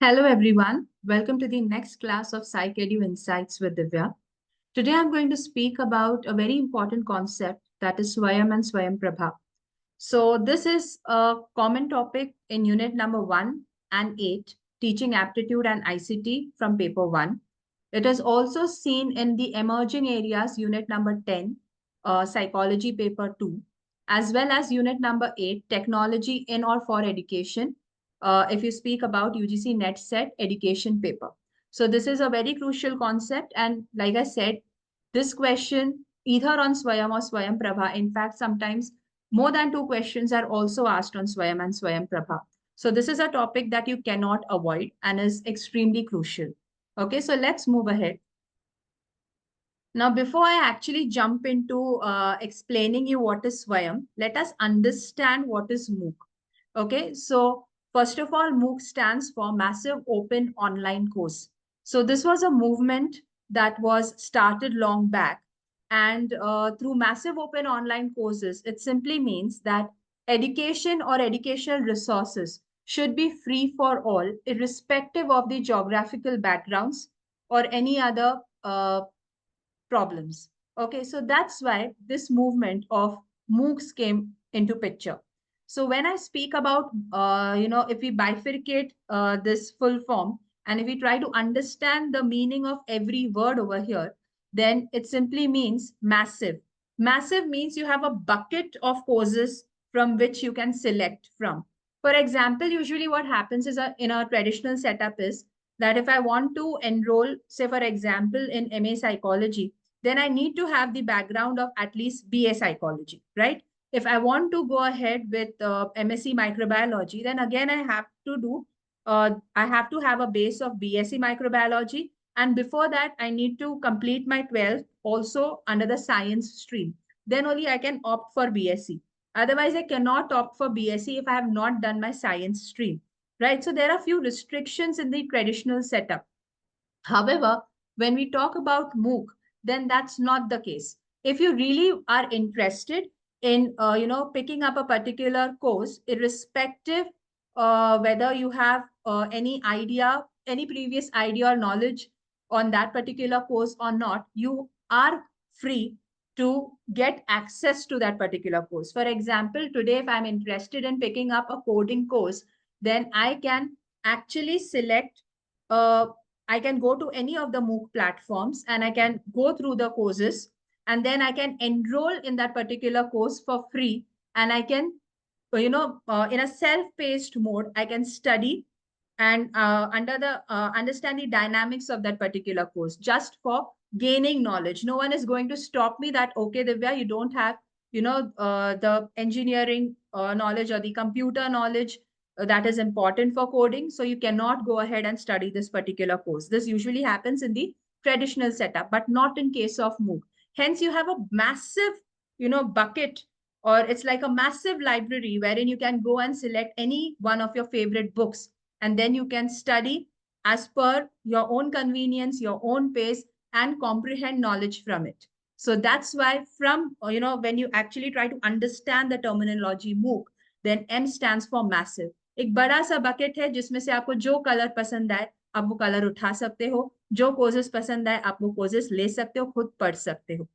Hello everyone, welcome to the next class of Psych Edu Insights with Divya. Today I'm going to speak about a very important concept that is SWAYAM and Swayamprabha. So this is a common topic in unit number 1 and 8, Teaching Aptitude and ICT from paper 1. It is also seen in the Emerging Areas unit number 10, Psychology paper 2, as well as unit number 8, Technology in or for Education, if you speak about UGC Net Set Education paper. So this is a very crucial concept, and like I said, this question either on Swayam or Swayam Prabha. In fact, sometimes more than two questions are also asked on Swayam and Swayam Prabha. So this is a topic that you cannot avoid and is extremely crucial. Okay, so let's move ahead. Now, before I actually jump into explaining you what is Swayam, let us understand what is MOOC. Okay, so first of all, MOOC stands for Massive Open Online Course. So this was a movement that was started long back. And through massive open online courses, it simply means that education or educational resources should be free for all, irrespective of the geographical backgrounds or any other problems. Okay, so that's why this movement of MOOCs came into picture. So when I speak about, if we bifurcate this full form and if we try to understand the meaning of every word over here, then it simply means massive. Massive means you have a bucket of courses from which you can select from. For example, usually what happens is in a traditional setup is that if I want to enroll, say for example, in MA psychology, then I need to have the background of at least BA psychology, right? If I want to go ahead with MSc microbiology, then again I have to have a base of BSc microbiology. And before that, I need to complete my 12th also under the science stream. Then only I can opt for BSc. Otherwise, I cannot opt for BSc if I have not done my science stream, right? So there are few restrictions in the traditional setup. However, when we talk about MOOC, then that's not the case. If you really are interested in, picking up a particular course, irrespective whether you have any idea, any previous idea or knowledge on that particular course or not, you are free to get access to that particular course. For example, today, if I'm interested in picking up a coding course, then I can actually select I can go to any of the MOOC platforms and I can go through the courses, and then I can enroll in that particular course for free, and I can, in a self-paced mode, I can study and under the understand the dynamics of that particular course just for gaining knowledge. No one is going to stop me that, okay, Divya, you don't have, the engineering knowledge or the computer knowledge that is important for coding. So you cannot go ahead and study this particular course. This usually happens in the traditional setup, but not in case of MOOC. Hence, you have a massive, bucket, or it's like a massive library wherein you can go and select any one of your favorite books, and then you can study as per your own convenience, your own pace, and comprehend knowledge from it. So that's why from, when you actually try to understand the terminology MOOC, then M stands for massive. एक बड़ा सा bucket है जिसमें से आपको जो colour पसंद आए आप वो कलर उठा सकते हो, जो कोर्सेज पसंद आए आप वो कोर्सेज ले सकते हो, खुद पढ़ सकते हो.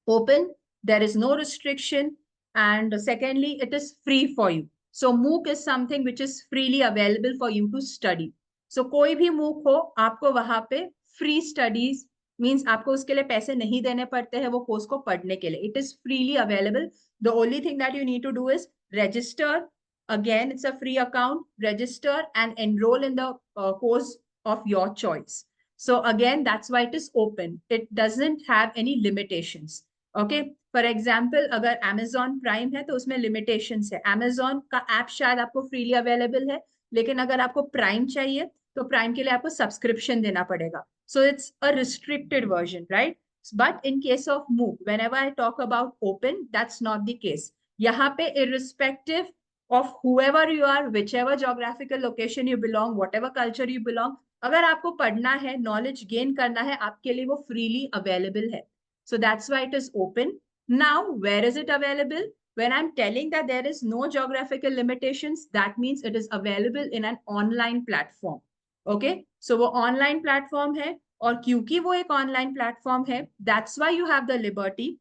Open, there is no restriction, and secondly, it is free for you. So MOOC is something which is freely available for you to study. So कोई भी MOOC हो, आपको वहां पे free studies means आपको उसके लिए पैसे नहीं देने पड़ते हैं वो कोर्स को पढ़ने के लिए. It is freely available. The only thing that you need to do is register. Again, it's a free account. Register and enroll in the course of your choice. So again, that's why it is open. It doesn't have any limitations. Okay, for example अगर Amazon prime है तो उसमें limitations है. Amazon का app शायद आपको freely available है, लेकिन अगर आपको प्राइम चाहिए तो प्राइम के लिए आपको सब्सक्रिप्शन देना पड़ेगा. So it's a restricted version, right? But in case of MOOC, whenever I talk about open, that's not the case. यहाँ पे irrespective of whoever you are, whichever geographical location you belong, whatever culture you belong, अगर आपको पढ़ना है, knowledge gain करना है, आपके लिए वो freely available है. So that's why it is open. Now, where is it available? When I'm telling that there is no geographical limitations, that means it is available in an online platform. Okay so वो online platform है, और क्योंकि वो एक online platform है, that's why you have the liberty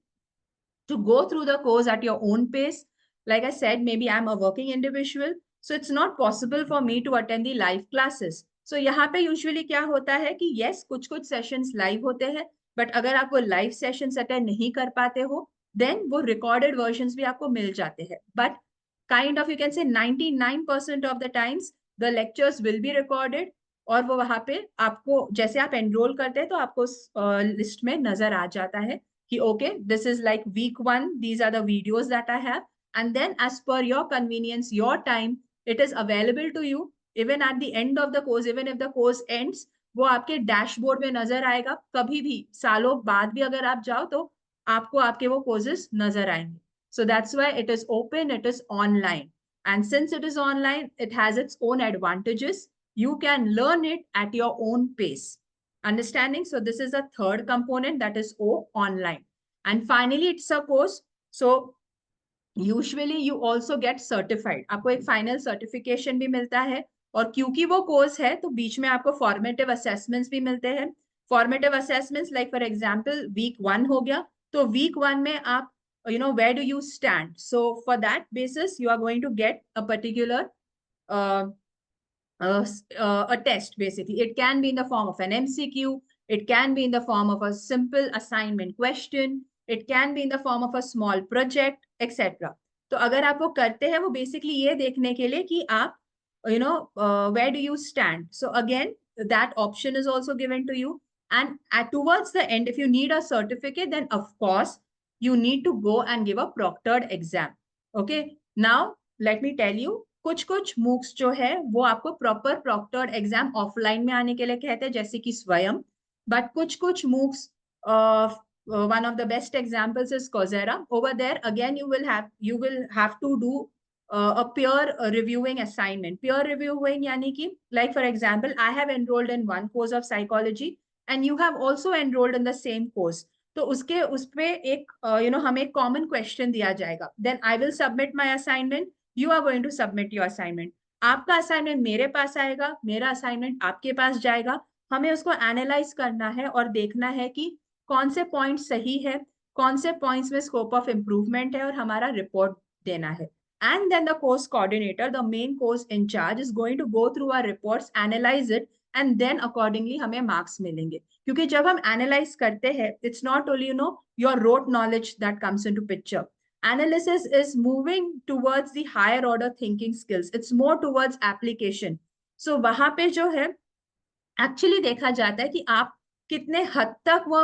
to go through the course at your own pace. Like I said, maybe I'm a working individual, so it's not possible for me to attend the live classes. So यहाँ पे usually क्या होता है कि yes, कुछ कुछ sessions live होते हैं, but अगर आप वो live sessions attend नहीं कर पाते हो, then वो recorded versions भी आपको मिल जाते हैं. But kind of you can say 99% of the times the lectures will be recorded, और वो वहां पे आपको जैसे आप एनरोल करते हैं तो आपको लिस्ट में नजर आ जाता है कि okay, this is like week 1, these are the videos that I have, and then as per your convenience, your time, it is available to you even at the end of the course. Even if the course ends, वो आपके dashboard में नजर आएगा, कभी भी सालों बाद भी अगर आप जाओ तो आपको आपके वो कोर्सेज नजर आएंगे. So that's why it is open, it is online. And since it is online, it has its own advantages. You can learn it at your own pace. Understanding? So this is the third component, that is O, online. And finally, it's a course. So usually you also get certified. आपको एक final certification भी मिलता है, और क्योंकि वो course है तो बीच में आपको formative assessments भी मिलते हैं. Formative assessments like for example week 1 हो गया, तो week 1 में आप where do you stand? So for that basis you are going to get a particular a test. Basically it can be in the form of an MCQ, it can be in the form of a simple assignment question, it can be in the form of a small project, etc. तो अगर आप वो करते हैं, वो basically ये देखने के लिए कि आप where do you stand. So again that option is also given to you, and towards the end if you need a certificate, then of course you need to go and give a proctored exam. Okay, now let me tell you, कुछ कुछ MOOCs जो है वो आपको proper proctored exam offline में आने के लिए कहते हैं, जैसे कि स्वयं. बट कुछ कुछ MOOCs, one of the best examples is Coursera. Over there again you will have to do a peer reviewing assignment. Peer reviewing yani ki, like for example I have enrolled in one course of psychology and you have also enrolled in the same course. तो उसके उस पे एक हमें एक common question दिया जाएगा. Then I will submit my assignment, you are going to submit your assignment. आपका असाइनमेंट मेरे पास आएगा, मेरा असाइनमेंट आपके पास जाएगा. हमें उसको एनालाइज करना है और देखना है कि कौन से पॉइंट सही है, कौन से पॉइंट्स में स्कोप ऑफ इम्प्रूवमेंट है, और हमारा रिपोर्ट देना है. And then the course coordinator, the main course in charge, is going to go through our reports, analyze it, and then accordingly हमें marks मिलेंगे. क्योंकि जब हम analyze करते हैं, it's not only your rote knowledge that comes into picture. Analysis is moving towards the higher order thinking skills. It's more towards application. So वहां पे जो है एक्चुअली देखा जाता है कि आप कितने हद तक वो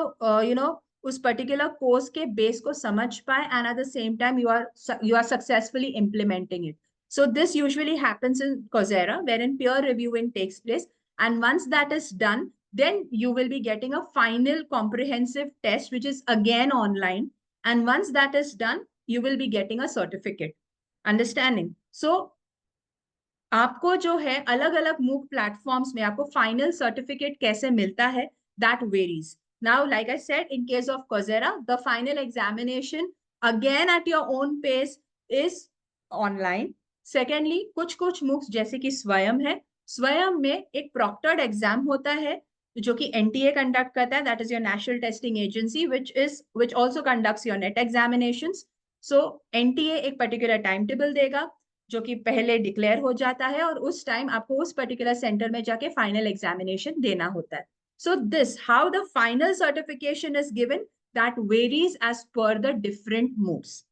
उस पर्टिकुलर कोर्स के बेस को समझ पाए, and at the same time you are successfully implementing it. So this usually happens in Coursera, wherein peer reviewing takes place, and once that is done, then you will be getting a final comprehensive test which is again online, and once that is done you will be getting a certificate. Understanding? So आपको जो है अलग अलग मूक platforms में आपको final certificate कैसे मिलता है, that varies. Now like I said, in case of Coursera, the final examination again at your own pace is online. Secondly कुछ कुछ मूक्स जैसे कि स्वयं है, स्वयं में एक प्रॉक्टर्ड एग्जाम होता है जो कि एनटीए कंडक्ट करता है, that is your national testing agency, which also conducts your net examinations. So NTA एक पर्टिकुलर टाइम टेबल देगा जो कि पहले डिक्लेयर हो जाता है, और उस टाइम आपको उस पर्टिकुलर सेंटर में जाके फाइनल एग्जामिनेशन देना होता है. So this how the final certification is given, that varies as per the different MOOCs.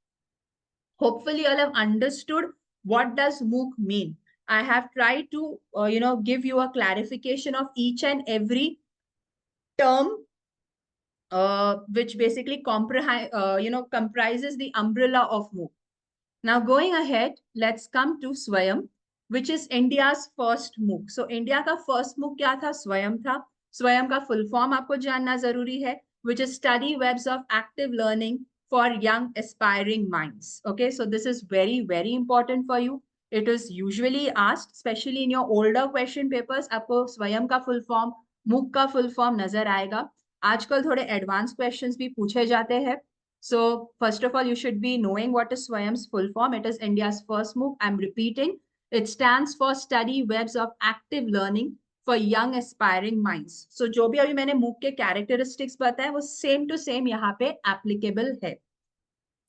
Hopefully you all have understood what does MOOC mean. I have tried to give you a clarification of each and every term which basically comprises the umbrella of MOOC. Now going ahead, let's come to Swayam, which is India's first MOOC. So India का first MOOC क्या था? Swayam था. Swayam का full form आपको जानना जरूरी है, which is Study Webs of Active Learning for Young Aspiring Minds. Okay, so this is very, very important for you. It is usually asked, especially in your older question papers, आपको Swayam का full form, MOOC का full form नजर आएगा. आजकल थोड़े advanced questions भी पूछे जाते हैं. So first of all, you should be knowing what is Swayam's full form. It is India's first MOOC. I'm repeating. It stands for Study Webs of Active Learning for young aspiring minds. So जो भी अभी मैंने MOOC के characteristics बताए वो same to same यहाँ पे applicable है.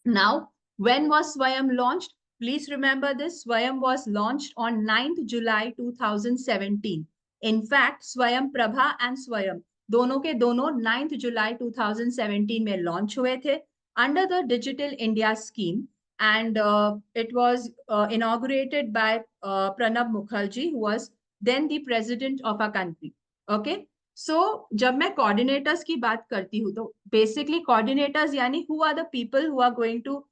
Now, when was SWAYAM launched? Please remember this. SWAYAM was launched on 9th July 2017. In fact, SWAYAM Prabha and SWAYAM दोनों के दोनों 9th July 2017 में launch हुए थे under the Digital India scheme, and it was inaugurated by Pranab Mukherjee, who was then the president of our country. Okay. So, जब मैं coordinators की बात करती हूँ तो basically coordinators यानी who are the people who are going to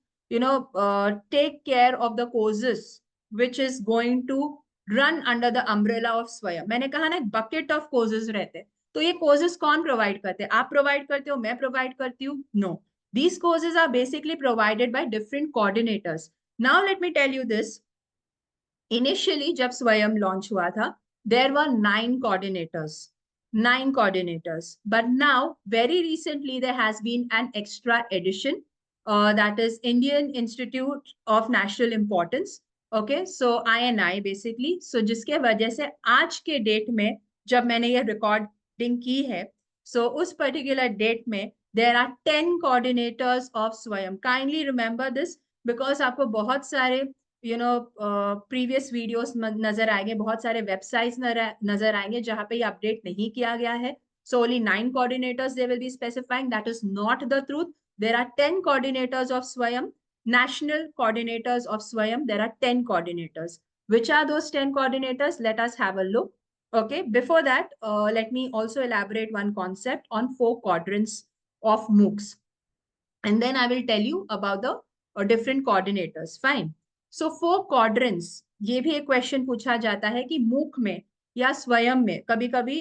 take care of the causes which is going to run under the umbrella of SWAYAM. मैंने कहा ना bucket of causes रहते हैं, तो ये causes कौन provide करते हैं? आप provide करते हो, मैं provide करती हूँ? No. These causes are basically provided by different coordinators. Now let me tell you this. Initially जब SWAYAM launch हुआ था, there were 9 coordinators. 9 coordinators, but now very recently there has been an extra addition, that is Indian Institute of National Importance. Okay, so INI basically. So जिसके वजह से आज के date में जब मैंने ये रिकॉर्डिंग की है, so उस particular डेट में there are 10 coordinators of SWAYAM. Kindly remember this because आपको बहुत सारे प्रीवियस वीडियोस नजर आएंगे, बहुत सारे वेबसाइट्स नजर आएंगे जहां पे ये अपडेट नहीं किया गया है. So only 9 coordinators they will be specifying. That is not the truth. There are 10 coordinators of SWAYAM, national coordinators of SWAYAM. There are 10 coordinators. Which are those 10 coordinators? Let us have a look. Okay, before that, let me also elaborate one concept on 4 quadrants of MOOCs. And then I will tell you about the different coordinators. Fine. So 4 quadrants, ये भी एक question पूछा जाता है कि MOOC में या स्वयं में कभी कभी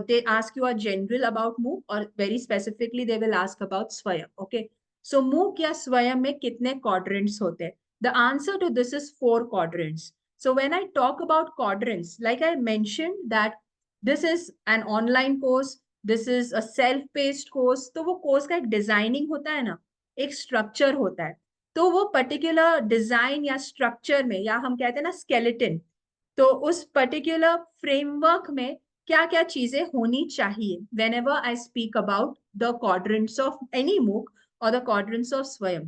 they ask you a general about MOOC और very specifically they will ask about स्वयं. Okay, so MOOC या स्वयं में कितने quadrants होते हैं? The answer to this is 4 quadrants. So when I talk about quadrants, like I mentioned that this is an online course, this is a self-paced course, तो वो course का एक designing होता है ना, एक structure होता है. तो वो पर्टिकुलर डिजाइन या स्ट्रक्चर में, या हम कहते हैं ना स्केलेटन, तो उस पर्टिकुलर फ्रेमवर्क में क्या क्या चीजें होनी चाहिए whenever I speak about the quadrants of any MOOC or the quadrants of SWAYAM.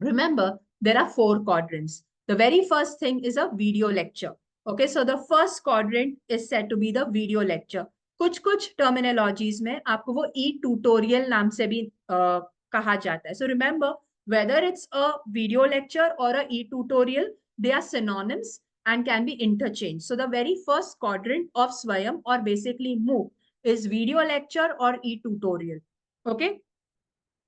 Remember, there are 4 quadrants. The very first thing is a video lecture. Okay, so the first quadrant is said to be the video lecture. कुछ terminologies में आपको वो e-tutorial नाम से भी कहा जाता है. So remember, whether it's a video lecture or a e-tutorial, they are synonyms and can be interchanged. So the very first quadrant of SWAYAM or basically MOOC is video lecture or e-tutorial. Okay.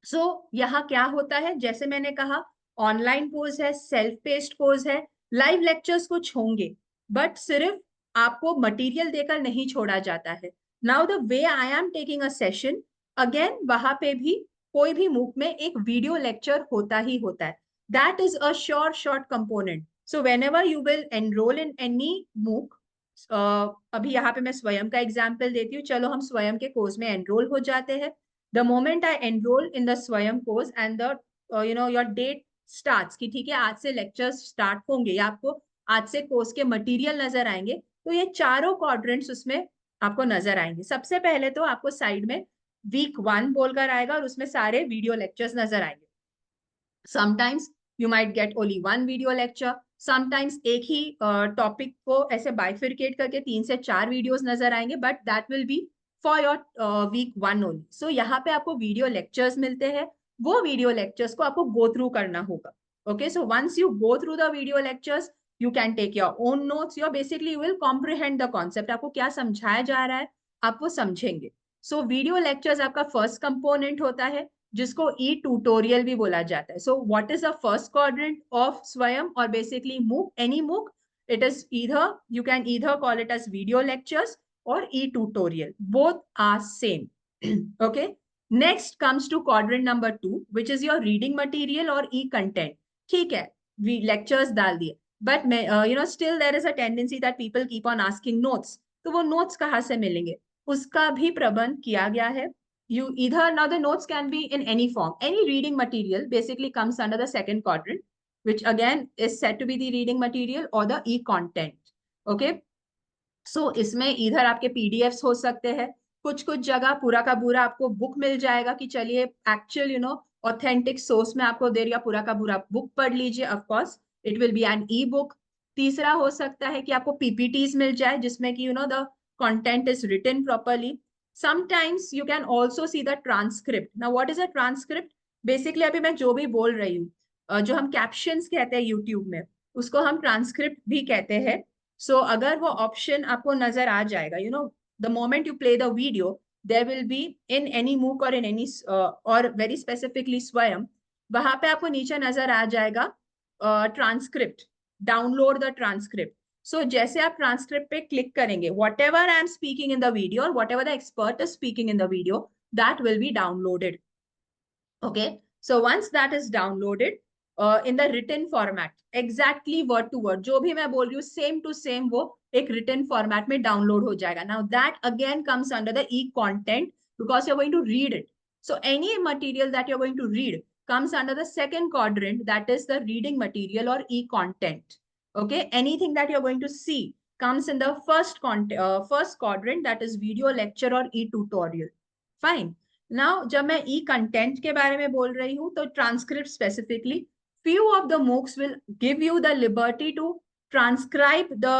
So यहाँ क्या होता है, जैसे मैंने कहा online course है, self paced course है, live lectures कुछ होंगे, बट सिर्फ आपको मटेरियल देकर नहीं छोड़ा जाता है. Now the way I am taking a session, again वहां पे भी कोई भी MOOC में एक वीडियो लेक्चर होता ही होता है. That is a short component. So whenever you will enrol in any MOOC, अभी यहाँ पे मैं स्वयं का एग्जाम्पल देती हूँ. चलो हम स्वयं के कोर्स में एनरोल हो जाते हैं. The moment I enroll in the SWAYAM course and the your date starts कि ठीक है आज से lectures start होंगे या आपको आज से कोर्स के मटेरियल नजर आएंगे, तो ये चारों quadrants उसमें आपको नजर आएंगे. सबसे पहले तो आपको साइड में week 1 बोलकर आएगा और उसमें सारे वीडियो लेक्चर्स नजर आएंगे. Sometimes you might get only 1 video lecture, sometimes एक ही टॉपिक को ऐसे बाइफिरकेट करके 3 से 4 वीडियोस नजर आएंगे, but that will be for your week 1 only. So यहाँ पे आपको वीडियो लेक्चर्स मिलते हैं, वो वीडियो लेक्चर्स को आपको गो थ्रू करना होगा. Okay, so once you go through the video lectures, you can take your own notes. You basically will comprehend the concept. आपको क्या समझाया जा रहा है आप वो समझेंगे. So video lectures आपका first component होता है जिसको e-tutorial भी बोला जाता है. So what is the first quadrant of SWAYAM or basically MOOC, any MOOC? It is either, you can either call it as video lectures or e-tutorial. Both are same. Okay. Next comes to quadrant number 2, which is your reading material or e-content. ठीक है, we lectures डाल दिए. But still there is a tendency that people keep on asking notes. तो वो notes कहाँ से मिलेंगे? उसका भी प्रबंध किया गया है. You either, now the notes can be in any form. Any reading material basically comes under the second quadrant, which again is said to be the reading material or the e-content. Okay. सो इसमें इधर आपके PDFs हो सकते हैं, कुछ कुछ जगह पूरा का पूरा आपको बुक मिल जाएगा कि चलिए एक्चुअल ऑथेंटिक सोर्स में आपको दे दिया, पूरा का पूरा बुक पढ़ लीजिए, of course it will be an e book. तीसरा हो सकता है कि आपको पीपीटीज मिल जाए जिसमें कि the content is written properly. Sometimes you can also see the transcript. Now what is a transcript? Basically अभी मैं जो भी बोल रही हूँ, जो हम कैप्शंस कहते हैं यूट्यूब में, उसको हम ट्रांसक्रिप्ट भी कहते हैं। सो अगर वो ऑप्शन आपको नजर आ जाएगा, the moment you play the video, there will be in any MOOC और इन एनी और वेरी स्पेसिफिकली स्वयं, वहां पे आपको नीचे नजर आ जाएगा transcript, download the transcript. So जैसे आप ट्रांसक्रिप्ट पे क्लिक करेंगे, whatever I am speaking in the video और whatever the expert is speaking in the video, that will be downloaded. Okay, so once that is downloaded in the written format, exactly word to word, जो भी मैं बोल रही हूँ same to same वो एक written format में download हो जाएगा. Now that again comes under the e-content because you're going to read it. So any material that you're going to read comes under the second quadrant, that is the reading material or e-content. Okay, anything that you're going to see comes in the first quadrant, that is video, lecture or e-tutorial. Fine. Now जब मैं ई content के बारे में बोल रही हूँ तो transcript specifically, few of the MOOCs will give you the liberty to transcribe the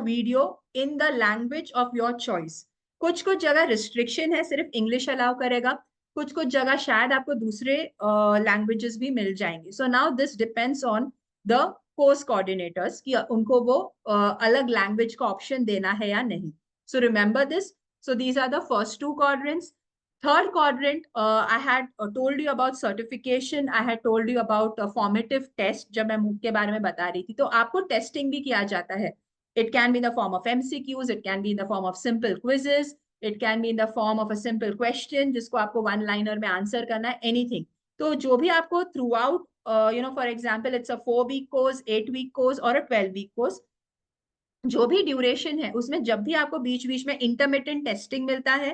video in the language of your choice. कुछ कुछ जगह रिस्ट्रिक्शन है, सिर्फ इंग्लिश अलाउ करेगा, कुछ कुछ जगह शायद आपको दूसरे लैंग्वेजेस भी मिल जाएंगे. So now this depends on the course coordinators कि उनको वो अलग लैंग्वेज का ऑप्शन देना है या नहीं. So remember this. So these are the first two quadrants. Third quadrant, I had told you about certification. I had told you about formative test. जब मैं MOOC के बारे में बता रही थी तो आपको टेस्टिंग भी किया जाता है. It can be in the form of MCQs. It can be in the form of simple quizzes. It can be in the form of a simple question जिसको आपको one liner में आंसर करना है. Anything. तो जो भी आपको throughout, for example, it's a 4-week course, 8-week course or a 12-week course. जो भी ड्यूरेशन है उसमें जब भी आपको बीच बीच में इंटरमिटेंट टेस्टिंग मिलता है,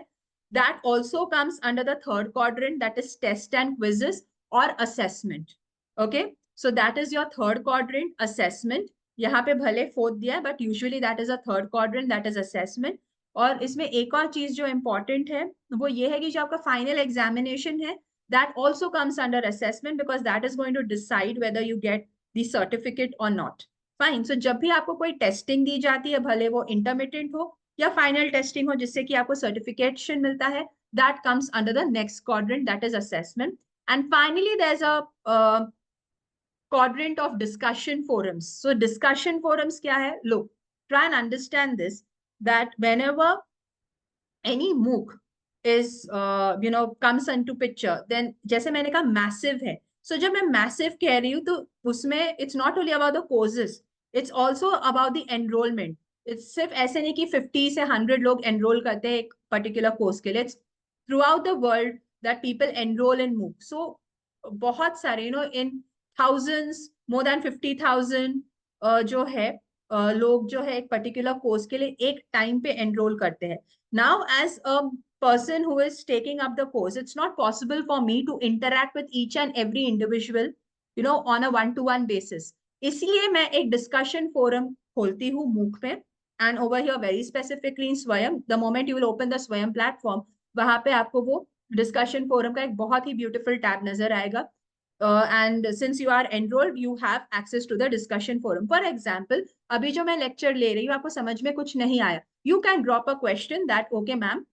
that also comes under the third quadrant, that is test and quizzes or assessment. Okay, so that is your third quadrant, assessment. यहाँ पे भले fourth दिया है but usually that is a third quadrant, that is assessment. और इसमें एक और चीज जो important है वो ये है कि जो आपका final examination है, that also comes under assessment because that is going to decide whether you get the certificate or not. Fine. So जब भी आपको कोई टेस्टिंग दी जाती है, भले वो इंटरमीडिएट हो या फाइनल टेस्टिंग हो जिससे कि आपको सर्टिफिकेशन मिलता है, that comes under the next quadrant, that is assessment. And finally there is a quadrant of discussion forums. So discussion forums क्या है? Look, try and understand this, that whenever any MOOC is comes into picture, then जैसे मैंने कहा massive है. So जब मैं massive कह रही हूँ तो उसमें it's not only about the courses, it's also about the enrollment. It's सिर्फ ऐसे नहीं कि 50 से 100 लोग enroll करते हैं एक particular course के लिए. It's throughout the world that people enroll in MOOC. So बहुत सारे in thousands, more than 50,000 जो है लोग जो है एक पर्टिकुलर कोर्स के लिए एक टाइम पे एनरोल करते हैं. Now as a person who is taking up the course, it's not possible for me to interact with each and every individual on a one-to-one basis. इसलिए मैं एक डिस्कशन फोरम खोलती हूँ MOOC पे. And over here very specifically in Swayam, the moment you will open the Swayam platform, वहां पे आपको वो डिस्कशन फोरम का एक बहुत ही ब्यूटीफुल टैब नजर आएगा. And since you are enrolled, you have access to the discussion forum. For example, अभी जो मैं lecture ले रही हूँ आपको समझ में कुछ नहीं आया, you can drop a question that okay ma'am,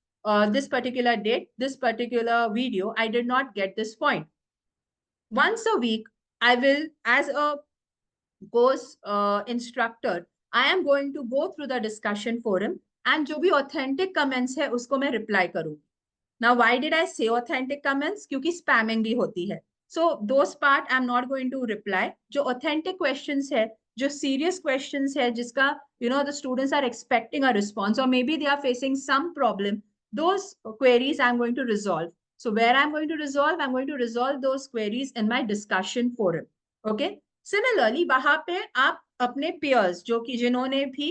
this particular date, this particular video, I did not get this point. Once a week, I will, as a course instructor, I am going to go through the discussion forum and जो भी authentic comments है उसको मैं reply करूँगी. Now, why did I say authentic comments? क्योंकि spamming भी होती है. So those part I'm not going to reply. जो authentic questions है, जो serious questions है, जिसका the students are expecting a response or maybe they are facing some problem, those queries I'm going to resolve. So where I'm going to resolve? I'm going to resolve those queries in my discussion forum. Okay. Similarly, वहां पे आप अपने peers जो कि जिन्होंने भी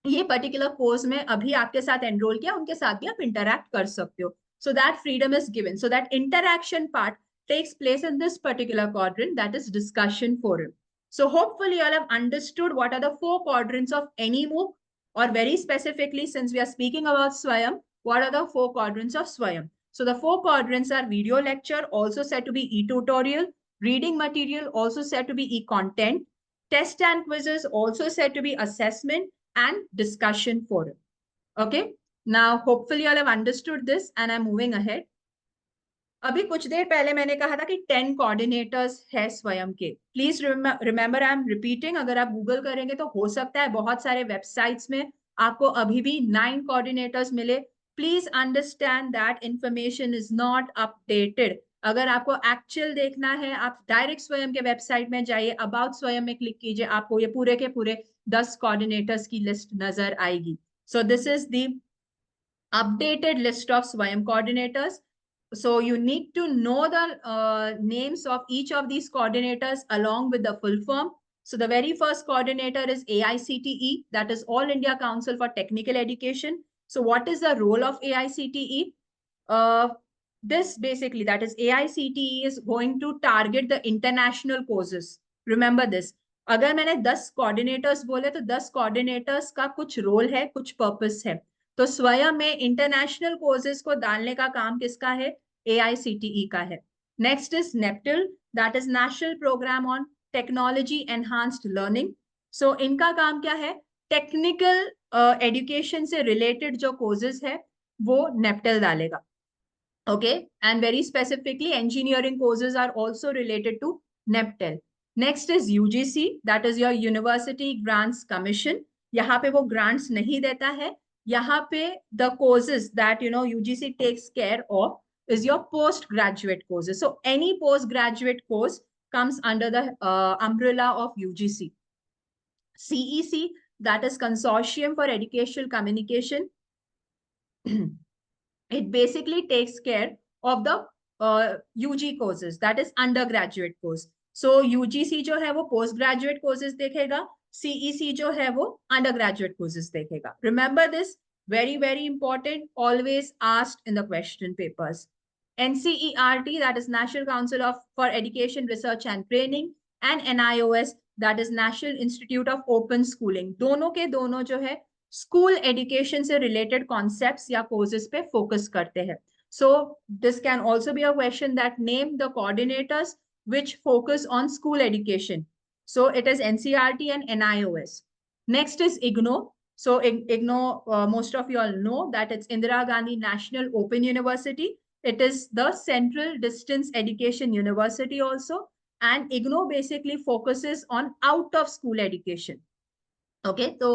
ये particular course में अभी आपके साथ एनरोल किया, उनके साथ भी आप इंटरैक्ट कर सकते हो. So that freedom is given. So that interaction part takes place in this particular quadrant, that is discussion forum. So hopefully you all have understood what are the four quadrants of any MOOC, or very specifically, since we are speaking about Swayam, what are the four quadrants of Swayam? So the four quadrants are video lecture, also said to be e-tutorial, reading material, also said to be e-content, test and quizzes, also said to be assessment, and discussion forum. Okay. Now, hopefully you all have understood this, and I'm moving ahead. अभी कुछ देर पहले मैंने कहा था कि 10 coordinators है स्वयं के. Please remember, I am repeating. अगर आप गूगल करेंगे तो हो सकता है बहुत सारे वेबसाइट्स में आपको अभी भी 9 कोऑर्डिनेटर्स मिले. Please understand that information is not updated. अगर आपको एक्चुअल देखना है, आप डायरेक्ट स्वयं के वेबसाइट में जाइए, अबाउट स्वयं में क्लिक कीजिए, आपको ये पूरे के पूरे 10 कोऑर्डिनेटर्स की लिस्ट नजर आएगी. So this is the updated list of Swayam coordinators. So you need to know the names of each of these coordinators along with the full form. So the very first coordinator is AICTE, that is All India Council for Technical Education. So what is the role of AICTE? This basically, that is AICTE is going to target the international courses. Remember this. अगर मैंने 10 coordinators बोले तो 10 coordinators का कुछ role है, कुछ purpose है. तो स्वयं में इंटरनेशनल कोर्सेज को डालने का काम किसका है? AICTE का है. Next is NPTEL, that is national programme on technology enhanced learning. So इनका काम क्या है? टेक्निकल एजुकेशन से रिलेटेड जो कोर्सेज है वो नेप्टिल डालेगा. Okay, and very specifically engineering courses are also related to NEPTEL. Next is UGC, that is your University Grants Commission. यहाँ पे वो grants नहीं देता है. यहाँ पे the courses that UGC takes care of is your postgraduate courses. So any postgraduate course comes under the umbrella of UGC. CEC, that is Consortium for Educational Communication. It basically takes care of the UG courses, that is undergraduate course. So UGC जो है वो postgraduate courses देखेगा, CEC जो है वो undergraduate courses देखेगा. Remember this, very very important, always asked in the question papers. NCERT, that is National Council for Education, Research and Training, and NIOS, that is National Institute of Open Schooling. दोनों के दोनों जो है school education से related concepts या courses पे focus करते हैं. So this can also be a question that name the coordinators which focus on school education. So it is NCERT and NIOS. Next is IGNO. So IGNO, most of you all know that it's Indira Gandhi National Open University. It is the Central Distance Education University also. And IGNO basically focuses on out of school education. Okay, so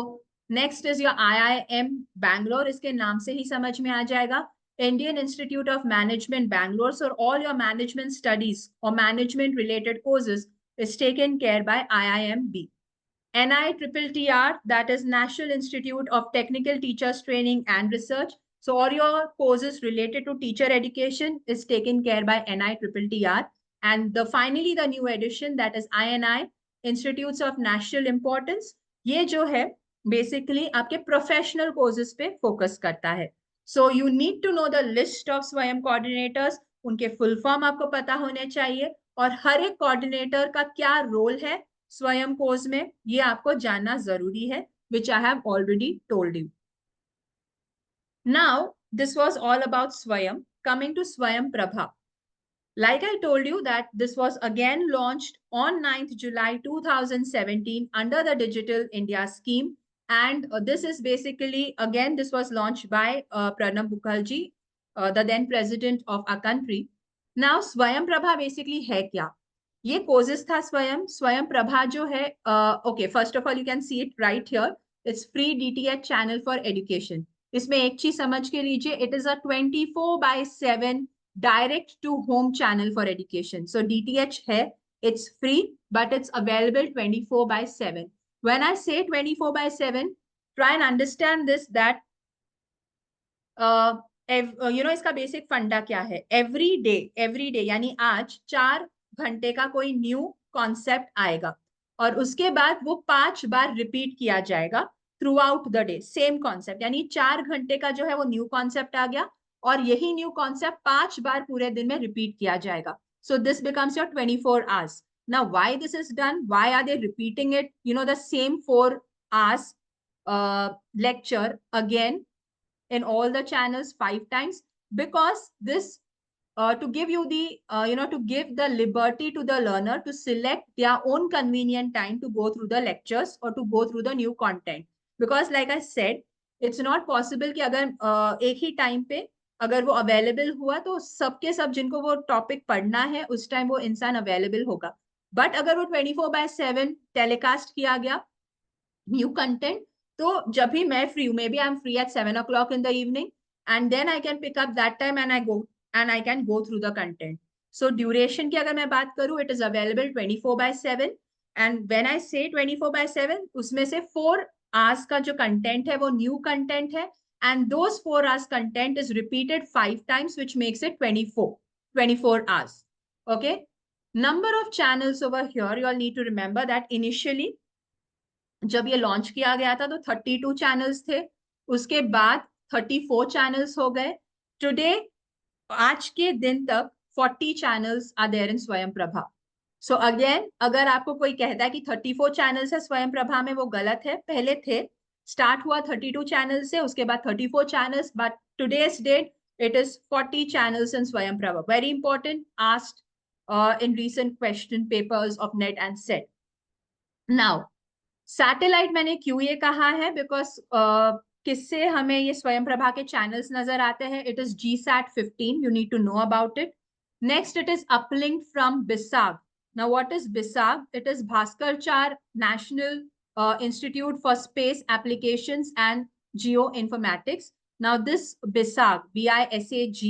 next is your IIM Bangalore. इसके नाम से ही समझ में आ जाएगा, Indian institute of management Bangalore. So all your management studies और management related courses is taken care by IIMB. NITTR, that is National Institute of Technical Teachers Training and Research. So all your courses related to teacher education is taken care by NITTR. And finally the new addition, that is INI, Institutes of National Importance. ये जो है basically आपके professional courses पे focus करता है. So you need to know the list of Swayam coordinators. उनके full form आपको पता होने चाहिए, और हर एक कोऑर्डिनेटर का क्या रोल है स्वयं कोर्स में ये आपको जानना जरूरी है, which I have already told you. Now this was all about Swayam. Coming to Swayam Prabha. Like I told you that this was again launched on 9th July 2017 under the Digital India scheme. And this is basically, again, this was launched by Pranab Mukherjee, the then president of our country. Now, Swayam Prabha basically है क्या? ये courses था Swayam Prabha जो है, okay, first of all, you can see it right here. It's free DTH channel for education. इसमें एक चीज समझ के लीजिए, it is a 24/7 direct to home channel for education. So DTH hai, it's free, but it's available 24/7. When I say 24/7, try and understand this, that इसका basic फंडा क्या है? एवरी डे यानी आज 4 घंटे का कोई न्यू कॉन्सेप्ट आएगा, और उसके बाद वो 5 बार रिपीट किया जाएगा through out the day. Same concept, यानी 4 घंटे का जो है वो न्यू कॉन्सेप्ट आ गया, और यही न्यू कॉन्सेप्ट 5 बार पूरे दिन में रिपीट किया जाएगा. So this becomes your 24 hours. Now, why this is done? Why are they repeating it? You know, the same 4 hours lecture again in all the channels 5 times, because this to give you the to give the liberty to the learner to select their own convenient time to go through the lectures or to go through the new content. Because like I said, it's not possible कि अगर एक ही time पे अगर वो available हुआ तो सबके सब जिनको वो टॉपिक पढ़ना है उस टाइम वो इंसान अवेलेबल होगा. बट अगर वो 24/7 टेलीकास्ट किया गया न्यू कंटेंट, तो जब भी मैं फ्री हूँ, maybe I am free at 7 o'clock in the evening, and then I can pick up that time and I can go through the content. So duration की अगर मैं बात करूँ, it is available 24/7, and when I say 24/7, उसमें से 4 hours का जो content है वो new content है, and those 4 hours content is repeated 5 times, which makes it 24 hours. Okay. Number of channels over here, you all need to remember that initially जब ये launch किया गया था तो 32 चैनल्स थे, उसके बाद 34 चैनल्स हो गए. टुडे, आज के दिन तक 40 चैनल्स आर देयर इन स्वयं प्रभा. सो अगेन, अगर आपको कोई कहता है कि 34 चैनल्स है स्वयं प्रभा में, वो गलत है. पहले थे, स्टार्ट हुआ 32 चैनल से, उसके बाद 34 channels, but today's date it is 40 channels in Swayam Prabha. Very important, asked in recent question papers of NET and SET. Now, satellite मैंने क्यों ये कहा है, बिकॉज किससे हमें ये स्वयं प्रभा के चैनल्स नजर आते हैं. It is GSAT-15, you need to know about it. Next, it is uplink from BISAG. Now what is BISAG? It is Bhaskaracharya national institute for space applications and geoinformatics. Now this BISAG, BISAG,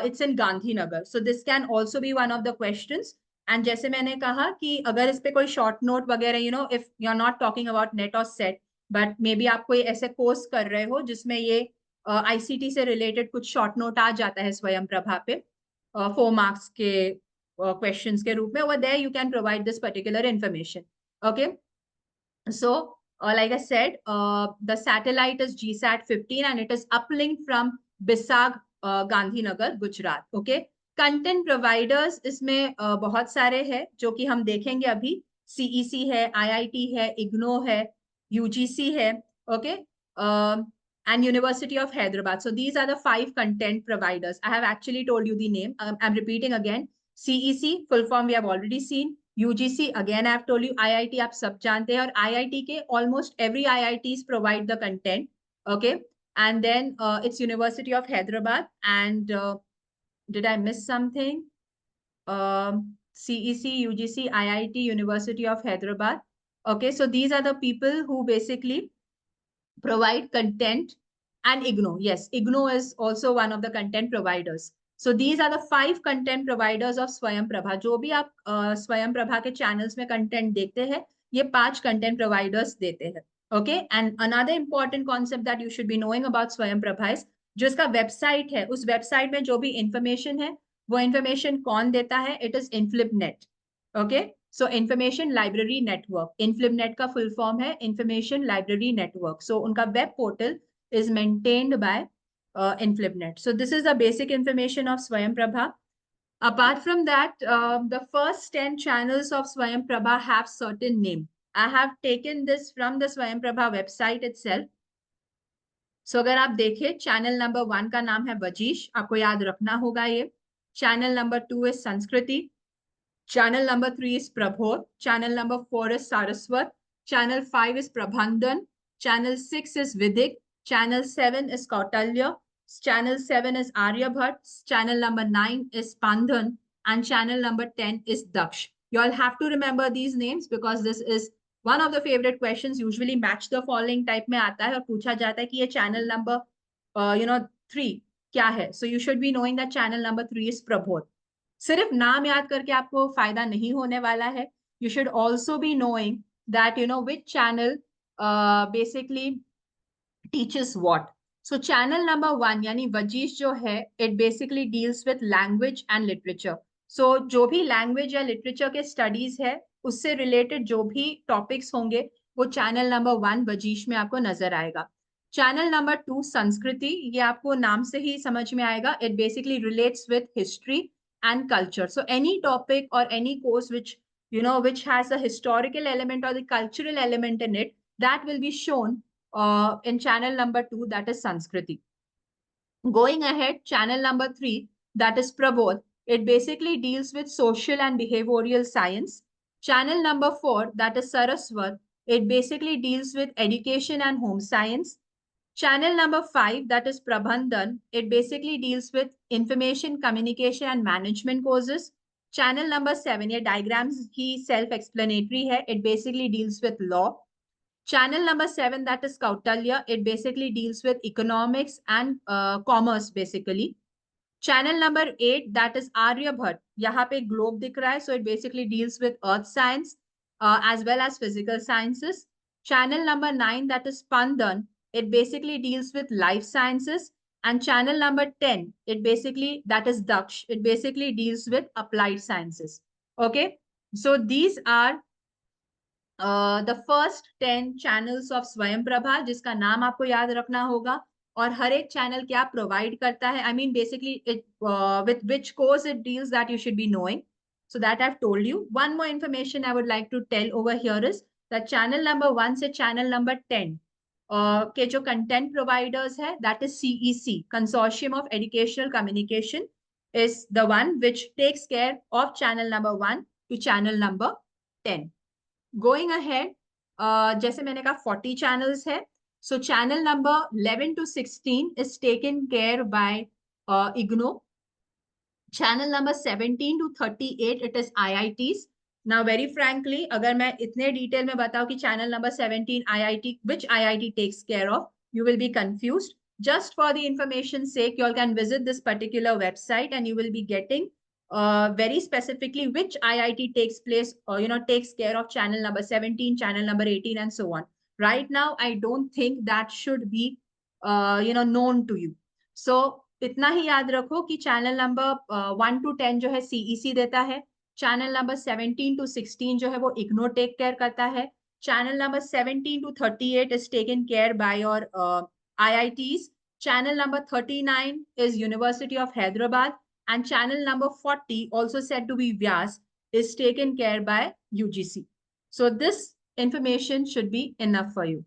it's in Gandhinagar. So this can also be one of the questions. And जैसे मैंने कहा कि अगर इस पे कोई short note वगैरह, if you are not talking about NET और सेट, बट मे बी आप कोई ऐसे कोर्स कर रहे हो जिसमें ये ICT से रिलेटेड कुछ शॉर्ट नोट आ जाता है स्वयं प्रभा पे 4 मार्क्स के क्वेश्चंस के रूप में, over there you can provide this particular information. Okay. So, like I said, the satellite is GSAT-15 and it is uplinked from Bisag, Gandhinagar, Gujarat. Okay. Content providers इसमें बहुत सारे हैं जो कि हम देखेंगे अभी. CEC है, IIT है, IGNO है, UGC है. Okay. And University of Hyderabad. So these are the 5 content providers. I have actually told you the name. I'm repeating again. CEC, full form we have already seen. UGC, again I have told you. IIT आप सब जानते हैं, और IIT के almost every IITs provide the content. Okay. And then it's University of Hyderabad, and did I miss something? CEC, UGC, IIT, University of Hyderabad. Okay, so these are the people who basically provide content, and IGNO. Yes, IGNO is also one of the content providers. So these are the 5 content providers of Swayam Prabha. जो भी आप Swayam Prabha के channels में content देखते हैं, ये 5 content providers देते हैं. Okay, and another important concept that you should be knowing about Swayam Prabha is जो इसका वेबसाइट है, उस वेबसाइट में जो भी इंफॉर्मेशन है, वो इंफॉर्मेशन कौन देता है? It is INFLIBNET. Okay. So information library network, INFLIBNET का फुल फॉर्म है इंफॉर्मेशन लाइब्रेरी नेटवर्क. सो उनका web portal is maintained by Inflibnet. So this is the basic information of Swayam Prabha. Apart from that, the first 10 channels of Swayam Prabha have certain name. I have taken this from the Swayam Prabha website itself. So अगर आप देखें, channel number 1 का नाम है वजीश, आपको याद रखना होगा ये. चैनल नंबर 2 is संस्कृति. Channel number 3 is Prabodh. Channel number 4 is Saraswat. Channel 5 is प्रबंधन. Channel 6 is विदिक. Channel 7 is Kautalya. Channel 7 is Aryabhat. Channel number 9 is Pandhan. And channel number 10 is Daksh. You all have to remember these names because this is one of the favorite questions. Usually match the following type में आता है और पूछा जाता है कि ये channel number 3 क्या है. So you should be knowing that channel number 3 is Prabodh. सिर्फ नाम याद करके आपको फायदा नहीं होने वाला है. You should also be knowing that which channel basically teaches what. So channel number 1 यानी वजीश जो है, it basically deals with language and literature. So जो भी language या literature के studies है, उससे related जो भी topics होंगे, वो channel number 1 वजीश में आपको नजर आएगा. Channel number 2 संस्कृति, ये आपको नाम से ही समझ में आएगा. It basically relates with history and culture. So any topic or any course which which has a historical element or the cultural element in it, that will be shown in channel number 2, that is Sanskriti. Going ahead, channel number 3, that is Prabodh. It basically deals with social and behavioral science. Channel number 4, that is Saraswat. It basically deals with education and home science. Channel number 5, that is Prabandhan. It basically deals with information, communication and management courses. Channel number 7, ये diagrams ही self-explanatory है. It basically deals with law. Channel number 7, that is Kautalya. It basically deals with economics and commerce basically. Channel number 8, that is Aryabhat. यहाँ पे globe दिख रहा है, so it basically deals with earth science as well as physical sciences. Channel number 9, that is Spandan. It basically deals with life sciences. And channel number 10, that is Daksh. It basically deals with applied sciences. Okay, so these are the first 10 channels of स्वयं प्रभा, जिसका नाम आपको याद रखना होगा और हर एक channel क्या प्रोवाइड करता है. I mean basically it with which course it deals, that you should be knowing. So that I've told you. One more information I would like to tell over here is that channel number 1 से channel number 10 के जो content providers है, that is CEC, Consortium of Educational Communication, is the one which takes care of channel number 1 to channel number 10. Going ahead, जैसे मैंने कहा 40 channels है. So channel number 11 to 16 is taken care by IGNO. Channel number 17 to 38, it is IITs. Now, very frankly, अगर मैं इतने detail में बताऊं कि channel number 17 IIT, which IIT takes care of, you will be confused. Just for the information's sake, you all can visit this particular website and you will be getting very specifically which IIT takes place or takes care of channel number 17, channel number 18, and so on. Right now, I don't think that should be known to you. So इतना ही याद रखो कि channel number 1 to 10 जो है CEC देता है. Channel number 17 to 16 जो है वो इग्नो टेक केयर करता है. Channel number 17 to 38 is taken care by your IITs. Channel number 39 is University of Hyderabad. And channel number 40, also said to be Vyas, is taken care by UGC. So this information should be enough for you.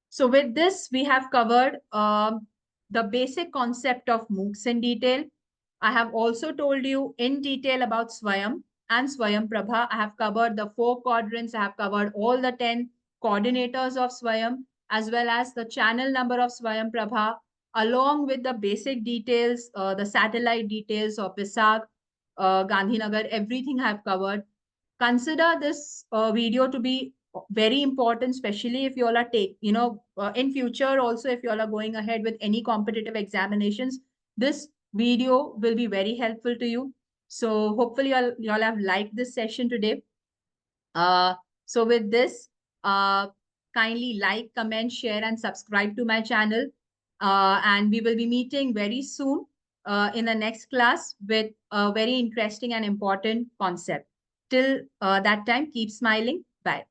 So with this, we have covered the basic concept of MOOCs in detail. I have also told you in detail about Swayam and Swayam Prabha. I have covered the 4 quadrants. I have covered all the 10 coordinators of Swayam, as well as the channel number of Swayam Prabha, along with the basic details, the satellite details of Visakh, Gandhinagar, everything I have covered. Consider this video to be very important, especially if you all are in future also, if you all are going ahead with any competitive examinations, this video will be very helpful to you. So hopefully you all have liked this session today. So with this, kindly like, comment, share, and subscribe to my channel. And we will be meeting very soon in the next class with a very interesting and important concept. Till that time, keep smiling. Bye.